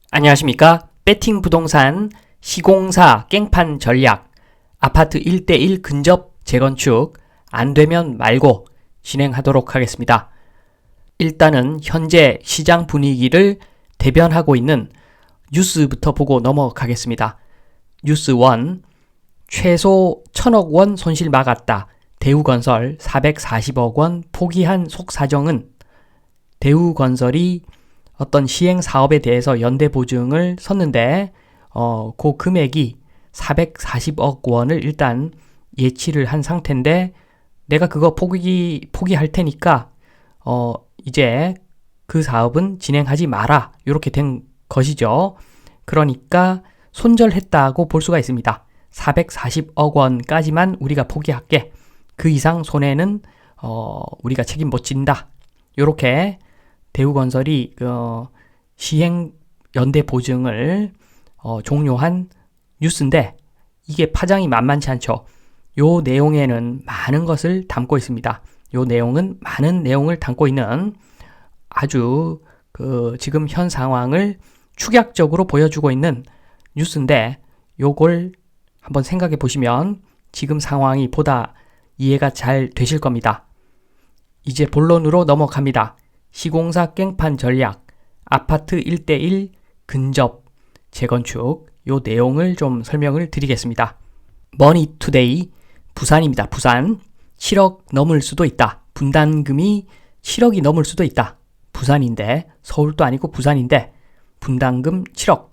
안녕하십니까? 배팅 부동산 시공사 깽판 전략 아파트 1대1 근접 재건축 안 되면 말고 진행하도록 하겠습니다. 일단은 현재 시장 분위기를 대변하고 있는 뉴스부터 보고 넘어가겠습니다. 뉴스 1. 최소 1000억 원 손실 막았다. 대우건설 440억 원 포기한 속사정은 대우건설이 어떤 시행 사업에 대해서 연대 보증을 섰는데 그 금액이 440억 원을 일단 예치를 한 상태인데 내가 그거 포기할 테니까 이제 그 사업은 진행하지 마라. 이렇게 된 것이죠. 그러니까 손절했다고 볼 수가 있습니다. 440억 원까지만 우리가 포기할게. 그 이상 손해는 우리가 책임 못 진다. 이렇게 대우건설이 시행 연대 보증을 종료한 뉴스인데 이게 파장이 만만치 않죠. 요 내용에는 많은 것을 담고 있습니다. 요 내용은 많은 내용을 담고 있는 아주 지금 현 상황을 축약적으로 보여주고 있는 뉴스인데 요걸 한번 생각해 보시면 지금 상황이 보다 이해가 잘 되실 겁니다. 이제 본론으로 넘어갑니다. 시공사 깽판 전략, 아파트 1대1 근접 재건축 요 내용을 좀 설명을 드리겠습니다. 머니투데이 부산입니다. 부산 7억 넘을 수도 있다. 분담금이 7억이 넘을 수도 있다. 부산인데 서울도 아니고 부산인데 분담금 7억.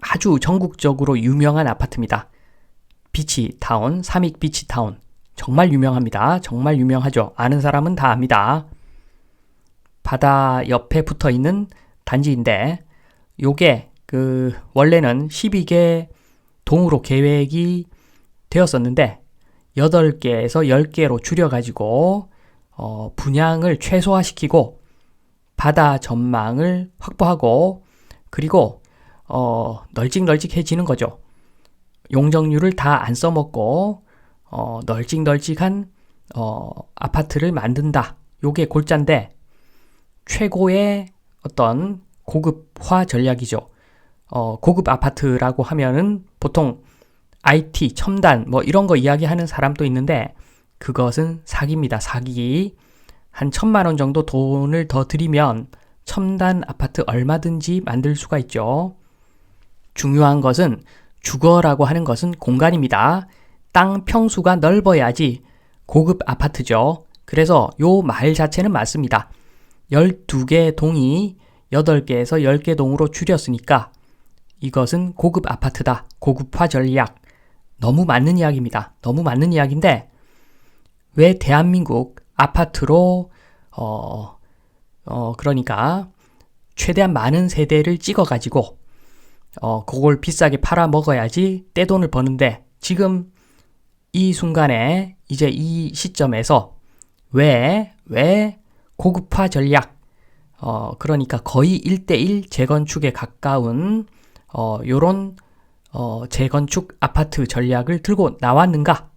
아주 전국적으로 유명한 아파트입니다. 비치타운, 삼익 비치타운. 정말 유명합니다. 정말 유명하죠. 아는 사람은 다 압니다. 바다 옆에 붙어 있는 단지인데 요게 원래는 12개 동으로 계획이 되었었는데 8개에서 10개로 줄여가지고 분양을 최소화시키고 바다 전망을 확보하고 그리고 널찍널찍해지는 거죠. 용적률을 다 안 써먹고 널찍널찍한 아파트를 만든다. 요게 골자인데 최고의 어떤 고급화 전략이죠. 고급 아파트라고 하면은 보통 IT, 첨단 뭐 이런 거 이야기하는 사람도 있는데 그것은 사기입니다. 사기. 한 1000만 원 정도 돈을 더 들이면 첨단 아파트 얼마든지 만들 수가 있죠. 중요한 것은 주거라고 하는 것은 공간입니다. 땅 평수가 넓어야지 고급 아파트죠. 그래서 요 말 자체는 맞습니다. 12개 동이 8개에서 10개 동으로 줄였으니까 이것은 고급 아파트다. 고급화 전략. 너무 맞는 이야기입니다. 너무 맞는 이야기인데 왜 대한민국 아파트로 그러니까 최대한 많은 세대를 찍어가지고 그걸 비싸게 팔아 먹어야지 떼돈을 버는데 지금 이 순간에 이제 이 시점에서 왜 고급화 전략 그러니까 거의 1대1 재건축에 가까운 요런 재건축 아파트 전략을 들고 나왔는가?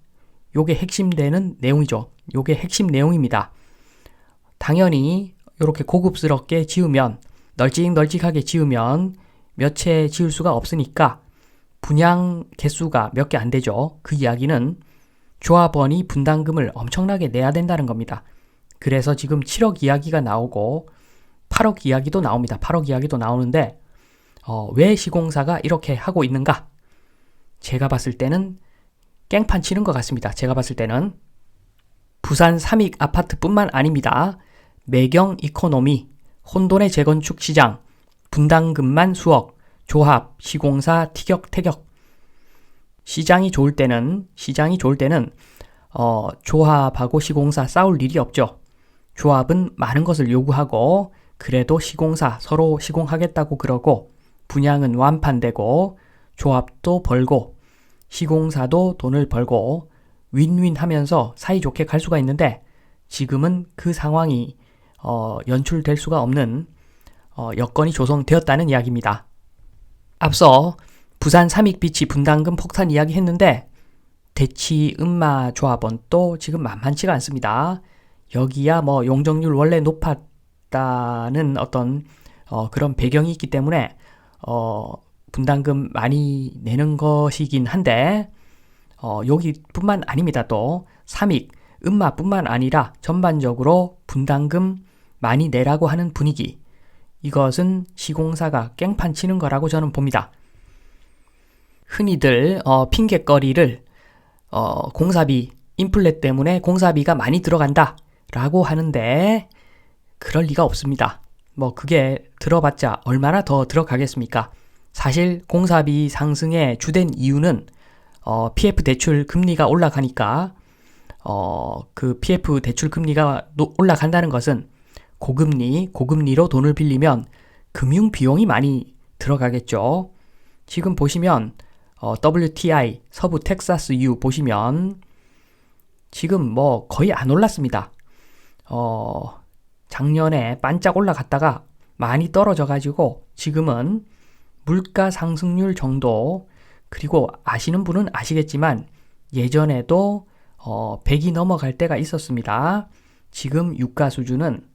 요게 핵심되는 내용이죠. 요게 핵심 내용입니다. 당연히 이렇게 고급스럽게 지으면 널찍널찍하게 지으면 몇 채 지을 수가 없으니까 분양 개수가 몇 개 안 되죠. 그 이야기는 조합원이 분담금을 엄청나게 내야 된다는 겁니다. 그래서 지금 7억 이야기가 나오고 8억 이야기도 나옵니다. 8억 이야기도 나오는데 왜 시공사가 이렇게 하고 있는가? 제가 봤을 때는 깽판 치는 것 같습니다. 제가 봤을 때는 부산 삼익 아파트뿐만 아닙니다. 매경 이코노미, 혼돈의 재건축 시장, 분담금만 수억, 조합, 시공사 티격태격. 시장이 좋을 때는 조합하고 시공사 싸울 일이 없죠. 조합은 많은 것을 요구하고 그래도 시공사 서로 시공하겠다고 그러고 분양은 완판되고 조합도 벌고 시공사도 돈을 벌고 윈윈 하면서 사이좋게 갈 수가 있는데 지금은 그 상황이 연출될 수가 없는 여건이 조성되었다는 이야기입니다. 앞서 부산 삼익비치 분담금 폭탄 이야기 했는데 대치 음마 조합원도 지금 만만치가 않습니다. 여기야 뭐 용적률 원래 높았다는 어떤 그런 배경이 있기 때문에 분담금 많이 내는 것이긴 한데 여기뿐만 아닙니다. 또 삼익, 음마뿐만 아니라 전반적으로 분담금 많이 내라고 하는 분위기, 이것은 시공사가 깽판 치는 거라고 저는 봅니다. 흔히들 핑곗거리를 공사비, 인플레 때문에 공사비가 많이 들어간다 라고 하는데 그럴 리가 없습니다. 뭐 그게 들어봤자 얼마나 더 들어가겠습니까? 사실 공사비 상승의 주된 이유는 PF 대출 금리가 올라가니까 그 PF 대출 금리가 올라간다는 것은 고금리로 돈을 빌리면 금융 비용이 많이 들어가겠죠. 지금 보시면 WTI 서부 텍사스유 보시면 지금 뭐 거의 안 올랐습니다. 작년에 반짝 올라갔다가 많이 떨어져 가지고 지금은 물가 상승률 정도, 그리고 아시는 분은 아시겠지만 예전에도 100이 넘어갈 때가 있었습니다. 지금 유가 수준은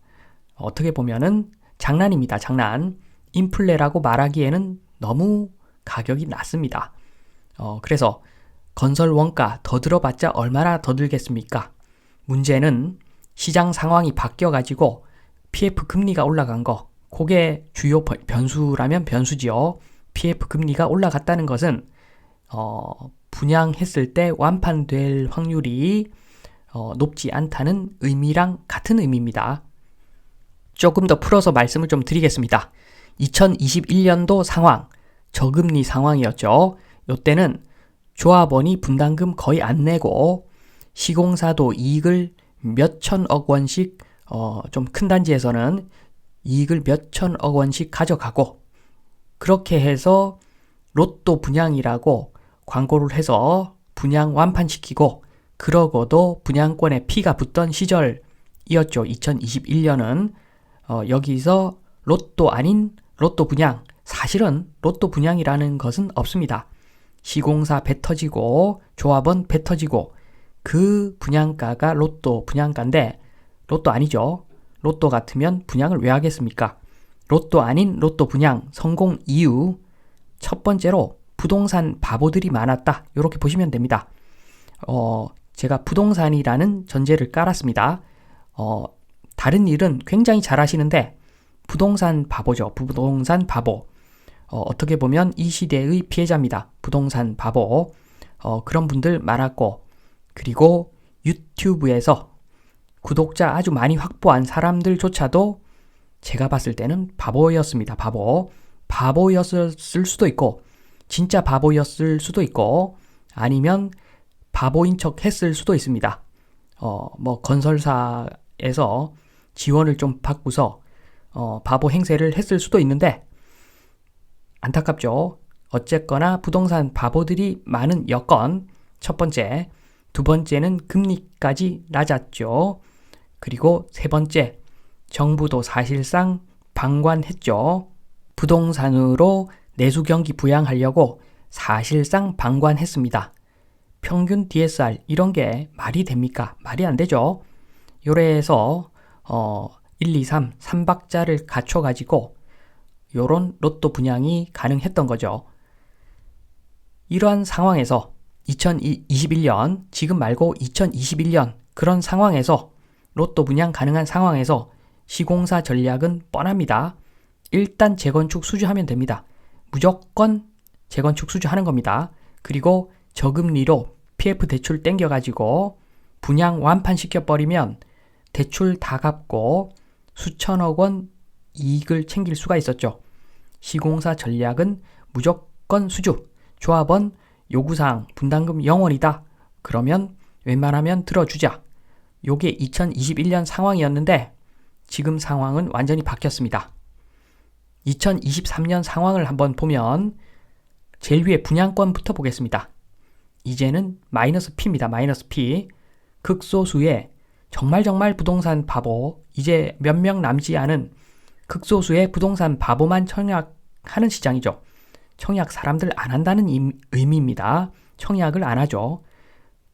어떻게 보면은 장난입니다. 장난. 인플레라고 말하기에는 너무 가격이 낮습니다. 그래서 건설 원가 더 들어봤자 얼마나 더 들겠습니까? 문제는 시장 상황이 바뀌어가지고 PF 금리가 올라간 거, 그게 주요 변수라면 변수지요. PF 금리가 올라갔다는 것은 분양했을 때 완판될 확률이 높지 않다는 의미랑 같은 의미입니다. 조금 더 풀어서 말씀을 좀 드리겠습니다. 2021년도 상황, 저금리 상황이었죠. 이때는 조합원이 분담금 거의 안 내고 시공사도 이익을 몇천억 원씩 좀 큰 단지에서는 이익을 몇천억 원씩 가져가고, 그렇게 해서 로또 분양이라고 광고를 해서 분양 완판시키고, 그러고도 분양권에 피가 붙던 시절이었죠. 2021년은 여기서 로또 아닌 로또 분양, 사실은 로또 분양이라는 것은 없습니다. 시공사 배 터지고 조합원 배 터지고 그 분양가가 로또 분양가인데 로또 아니죠. 로또 같으면 분양을 왜 하겠습니까? 로또 아닌 로또 분양 성공 이유, 첫 번째로 부동산 바보들이 많았다. 이렇게 보시면 됩니다. 제가 부동산이라는 전제를 깔았습니다. 다른 일은 굉장히 잘 하시는데 부동산 바보죠. 부동산 바보. 어떻게 보면 이 시대의 피해자입니다. 부동산 바보. 그런 분들 많았고, 그리고 유튜브에서 구독자 아주 많이 확보한 사람들조차도 제가 봤을 때는 바보였습니다. 바보였을 수도 있고, 진짜 바보였을 수도 있고, 아니면 바보인 척 했을 수도 있습니다. 뭐 건설사에서 지원을 좀 받고서 바보 행세를 했을 수도 있는데 안타깝죠. 어쨌거나 부동산 바보들이 많은 여건, 첫 번째. 두 번째는 금리까지 낮았죠. 그리고 세 번째, 정부도 사실상 방관했죠. 부동산으로 내수 경기 부양하려고 사실상 방관했습니다. 평균 DSR 이런 게 말이 됩니까? 말이 안 되죠. 요래서 1, 2, 3, 3박자를 갖춰가지고 요런 로또 분양이 가능했던 거죠. 이러한 상황에서 2021년, 지금 말고 2021년 그런 상황에서 로또 분양 가능한 상황에서 시공사 전략은 뻔합니다. 일단 재건축 수주하면 됩니다. 무조건 재건축 수주하는 겁니다. 그리고 저금리로 PF 대출 땡겨가지고 분양 완판시켜버리면 대출 다 갚고 수천억 원 이익을 챙길 수가 있었죠. 시공사 전략은 무조건 수주, 조합원 요구사항 분담금 0원이다. 그러면 웬만하면 들어주자. 요게 2021년 상황이었는데 지금 상황은 완전히 바뀌었습니다. 2023년 상황을 한번 보면 제일 위에 분양권부터 보겠습니다. 이제는 마이너스 P입니다. 마이너스 P. 극소수의 정말 부동산 바보, 이제 몇 명 남지 않은 극소수의 부동산 바보만 청약하는 시장이죠. 청약 사람들 안 한다는 의미입니다. 청약을 안 하죠.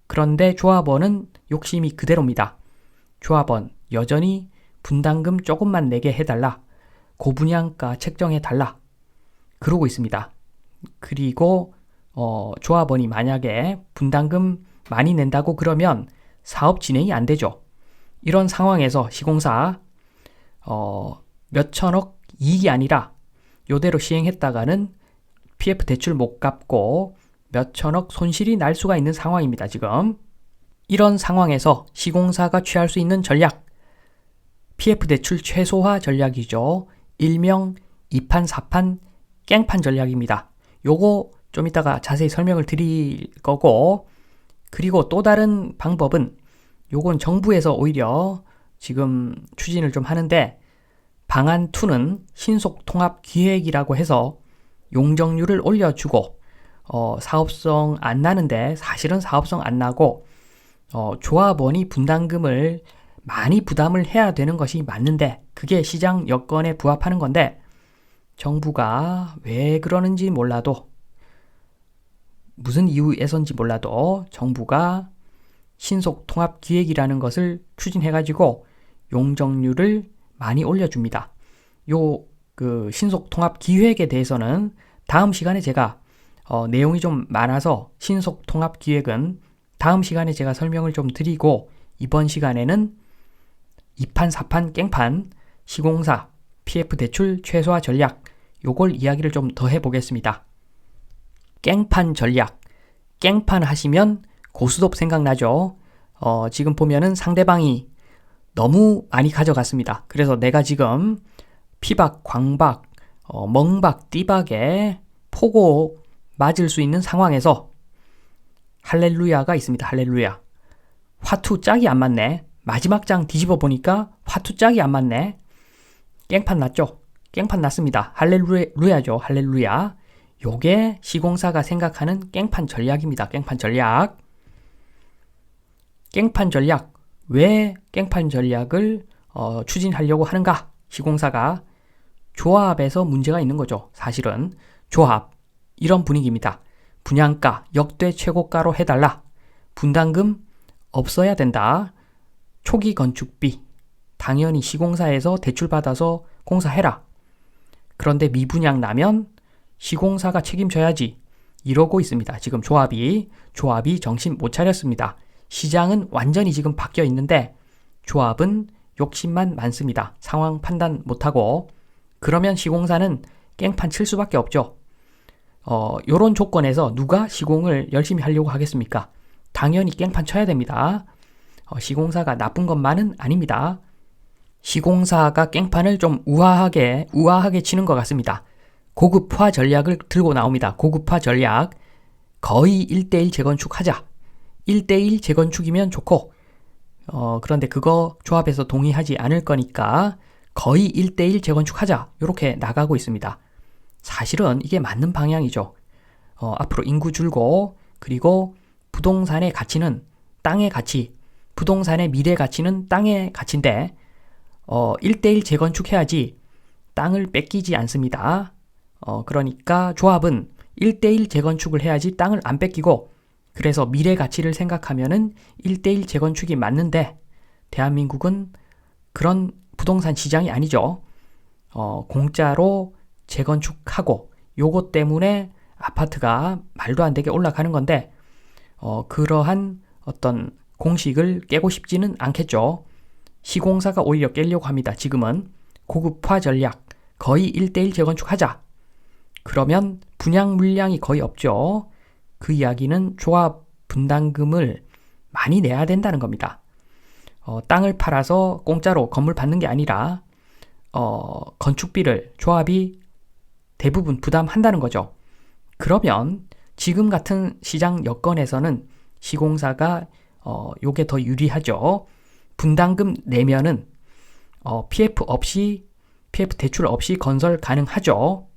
그런데 조합원은 욕심이 그대로입니다. 조합원 여전히 분담금 조금만 내게 해달라. 고분양가 책정해 달라. 그러고 있습니다. 그리고 조합원이 만약에 분담금 많이 낸다고 그러면 사업 진행이 안 되죠. 이런 상황에서 시공사 몇천억 이익이 아니라 요대로 시행했다가는 PF 대출 못 갚고 몇천억 손실이 날 수가 있는 상황입니다. 지금 이런 상황에서 시공사가 취할 수 있는 전략, PF 대출 최소화 전략이죠. 일명 2판 4판 깽판 전략입니다. 요거 좀 이따가 자세히 설명을 드릴 거고, 그리고 또 다른 방법은 요건 정부에서 오히려 지금 추진을 좀 하는데, 방안 2는 신속통합기획이라고 해서 용적률을 올려주고 사업성 안 나는데 사실은 사업성 안 나고 조합원이 분담금을 많이 부담을 해야 되는 것이 맞는데 그게 시장 여건에 부합하는 건데 정부가 왜 그러는지 몰라도 무슨 이유에선지 몰라도 정부가 신속통합기획이라는 것을 추진해가지고 용적률을 많이 올려줍니다. 그 신속통합기획에 대해서는 다음 시간에 제가 내용이 좀 많아서 신속통합기획은 다음 시간에 제가 설명을 좀 드리고 이번 시간에는 2판 4판 깽판 시공사 PF 대출 최소화 전략 요걸 이야기를 좀 더 해보겠습니다. 깽판 전략, 깽판 하시면 고스톱 생각나죠? 지금 보면은 상대방이 너무 많이 가져갔습니다. 그래서 내가 지금 피박, 광박, 멍박, 띠박에 포고 맞을 수 있는 상황에서 할렐루야가 있습니다. 할렐루야. 화투 짝이 안 맞네. 마지막 장 뒤집어 보니까 화투 짝이 안 맞네. 깽판 났죠? 깽판 났습니다. 할렐루야죠. 할렐루야. 요게 시공사가 생각하는 깽판 전략입니다. 깽판 전략. 깽판 전략. 왜 깽판 전략을 추진하려고 하는가? 시공사가 조합에서 문제가 있는 거죠. 사실은 조합 이런 분위기입니다. 분양가 역대 최고가로 해달라. 분담금 없어야 된다. 초기 건축비 당연히 시공사에서 대출받아서 공사해라. 그런데 미분양 나면 시공사가 책임져야지. 이러고 있습니다. 지금 조합이 정신 못 차렸습니다. 시장은 완전히 지금 바뀌어 있는데 조합은 욕심만 많습니다. 상황 판단 못하고. 그러면 시공사는 깽판 칠 수밖에 없죠. 요런 조건에서 누가 시공을 열심히 하려고 하겠습니까? 당연히 깽판 쳐야 됩니다. 시공사가 나쁜 것만은 아닙니다. 시공사가 깽판을 좀 우아하게 치는 것 같습니다. 고급화 전략을 들고 나옵니다. 고급화 전략. 거의 1대1 재건축 하자. 1대1 재건축이면 좋고 그런데 그거 조합에서 동의하지 않을 거니까 거의 1대1 재건축 하자. 이렇게 나가고 있습니다. 사실은 이게 맞는 방향이죠. 앞으로 인구 줄고 그리고 부동산의 가치는 땅의 가치, 부동산의 미래 가치는 땅의 가치인데 1대1 재건축해야지 땅을 뺏기지 않습니다. 그러니까 조합은 1대1 재건축을 해야지 땅을 안 뺏기고 그래서 미래 가치를 생각하면은 1대1 재건축이 맞는데 대한민국은 그런 부동산 시장이 아니죠. 공짜로 재건축하고 요것 때문에 아파트가 말도 안 되게 올라가는 건데 그러한 어떤 공식을 깨고 싶지는 않겠죠. 시공사가 오히려 깨려고 합니다. 지금은 고급화 전략, 거의 1대1 재건축하자. 그러면 분양 물량이 거의 없죠. 그 이야기는 조합 분담금을 많이 내야 된다는 겁니다. 땅을 팔아서 공짜로 건물 받는 게 아니라 건축비를 조합이 대부분 부담한다는 거죠. 그러면 지금 같은 시장 여건에서는 시공사가 요게 더 유리하죠. 분담금 내면은 PF 대출 없이 건설 가능하죠.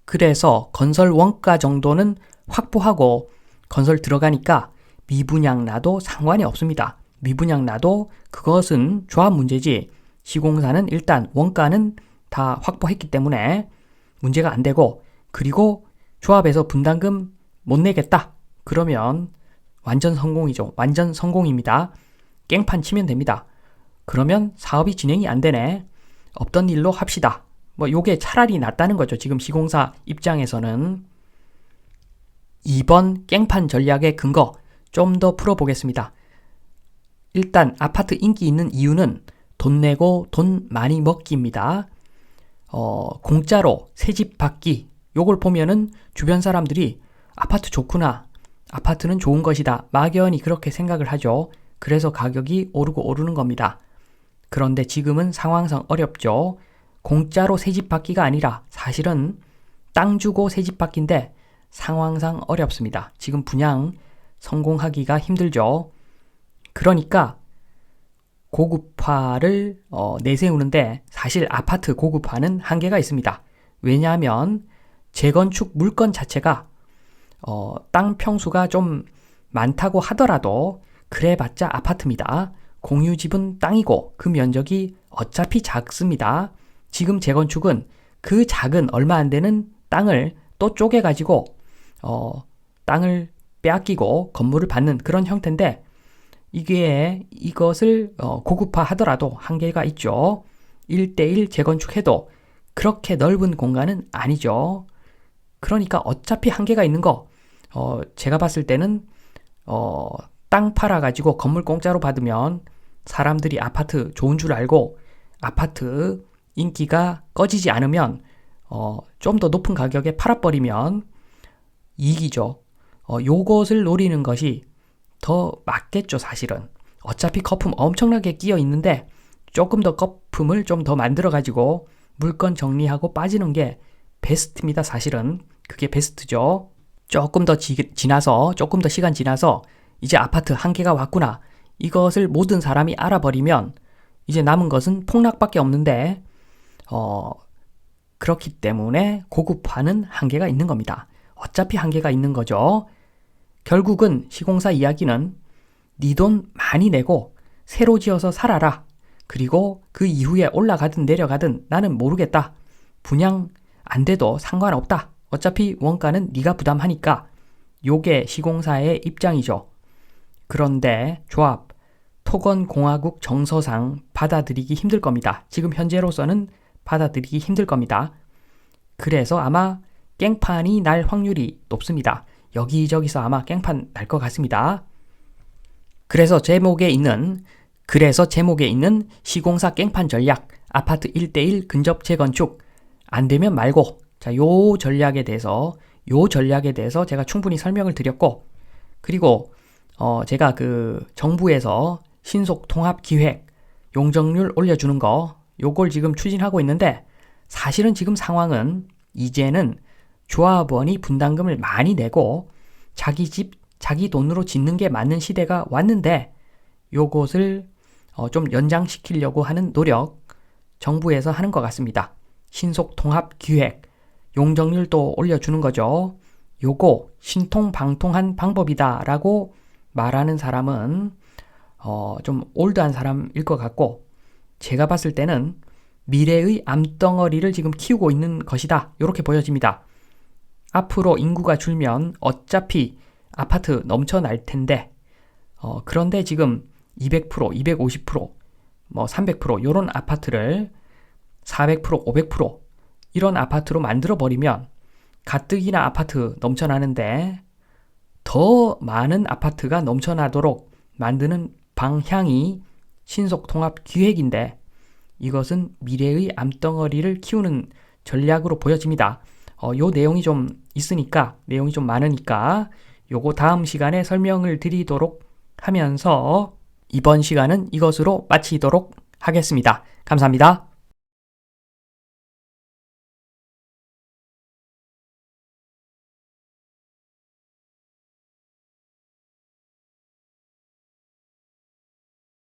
그래서 건설 원가 정도는 확보하고 건설 들어가니까 미분양 나도 상관이 없습니다. 미분양 나도 그것은 조합 문제지 시공사는 일단 원가는 다 확보했기 때문에 문제가 안 되고 그리고 조합에서 분담금 못 내겠다. 그러면 완전 성공이죠. 완전 성공입니다. 깽판 치면 됩니다. 그러면 사업이 진행이 안 되네. 없던 일로 합시다. 뭐 요게 차라리 낫다는 거죠. 지금 시공사 입장에서는. 이번 깽판 전략의 근거 좀 더 풀어보겠습니다. 일단 아파트 인기 있는 이유는 돈 내고 돈 많이 먹기입니다. 공짜로 새 집 받기, 요걸 보면은 주변 사람들이 아파트 좋구나, 아파트는 좋은 것이다, 막연히 그렇게 생각을 하죠. 그래서 가격이 오르고 오르는 겁니다. 그런데 지금은 상황상 어렵죠. 공짜로 새 집 받기가 아니라 사실은 땅 주고 새 집 받기인데 상황상 어렵습니다. 지금 분양 성공하기가 힘들죠. 그러니까 고급화를 내세우는데 사실 아파트 고급화는 한계가 있습니다. 왜냐하면 재건축 물건 자체가 땅 평수가 좀 많다고 하더라도 그래봤자 아파트입니다. 공유집은 땅이고 그 면적이 어차피 작습니다. 지금 재건축은 그 작은 얼마 안 되는 땅을 또 쪼개가지고 땅을 빼앗기고 건물을 받는 그런 형태인데 이것을 고급화 하더라도 한계가 있죠. 1대1 재건축해도 그렇게 넓은 공간은 아니죠. 그러니까 어차피 한계가 있는 거 제가 봤을 때는 땅 팔아가지고 건물 공짜로 받으면 사람들이 아파트 좋은 줄 알고 아파트 인기가 꺼지지 않으면 좀 더 높은 가격에 팔아버리면 이익이죠. 요것을 노리는 것이 더 맞겠죠, 사실은. 어차피 거품 엄청나게 끼어 있는데 조금 더 거품을 좀 더 만들어가지고 물건 정리하고 빠지는 게 베스트입니다, 사실은. 그게 베스트죠. 조금 더 조금 더 시간 지나서 이제 아파트 한계가 왔구나. 이것을 모든 사람이 알아버리면 이제 남은 것은 폭락밖에 없는데 그렇기 때문에 고급화는 한계가 있는 겁니다. 어차피 한계가 있는 거죠. 결국은 시공사 이야기는 네 돈 많이 내고 새로 지어서 살아라. 그리고 그 이후에 올라가든 내려가든 나는 모르겠다. 분양 안 돼도 상관없다. 어차피 원가는 네가 부담하니까. 요게 시공사의 입장이죠. 그런데 조합, 토건공화국 정서상 받아들이기 힘들 겁니다. 지금 현재로서는 받아들이기 힘들 겁니다. 그래서 아마 깽판이 날 확률이 높습니다. 여기저기서 아마 깽판 날 것 같습니다. 그래서 제목에 있는 시공사 깽판 전략, 아파트 1대1 근접 재건축, 안 되면 말고, 자, 요 전략에 대해서 제가 충분히 설명을 드렸고, 그리고 제가 그 정부에서 신속 통합 기획, 용적률 올려주는 거, 요걸 지금 추진하고 있는데, 사실은 지금 상황은 이제는 조합원이 분담금을 많이 내고 자기 집, 자기 돈으로 짓는 게 맞는 시대가 왔는데 요것을 좀 연장시키려고 하는 노력 정부에서 하는 것 같습니다. 신속 통합 기획, 용적률도 올려주는 거죠. 요거 신통방통한 방법이다 라고 말하는 사람은 좀 올드한 사람일 것 같고 제가 봤을 때는 미래의 암덩어리를 지금 키우고 있는 것이다. 이렇게 보여집니다. 앞으로 인구가 줄면 어차피 아파트 넘쳐날 텐데 그런데 지금 200%, 250%, 뭐 300% 이런 아파트를 400%, 500% 이런 아파트로 만들어버리면 가뜩이나 아파트 넘쳐나는데 더 많은 아파트가 넘쳐나도록 만드는 방향이 신속통합 기획인데 이것은 미래의 암덩어리를 키우는 전략으로 보여집니다. 요 내용이 좀 있으니까, 내용이 좀 많으니까 요거 다음 시간에 설명을 드리도록 하면서 이번 시간은 이것으로 마치도록 하겠습니다. 감사합니다.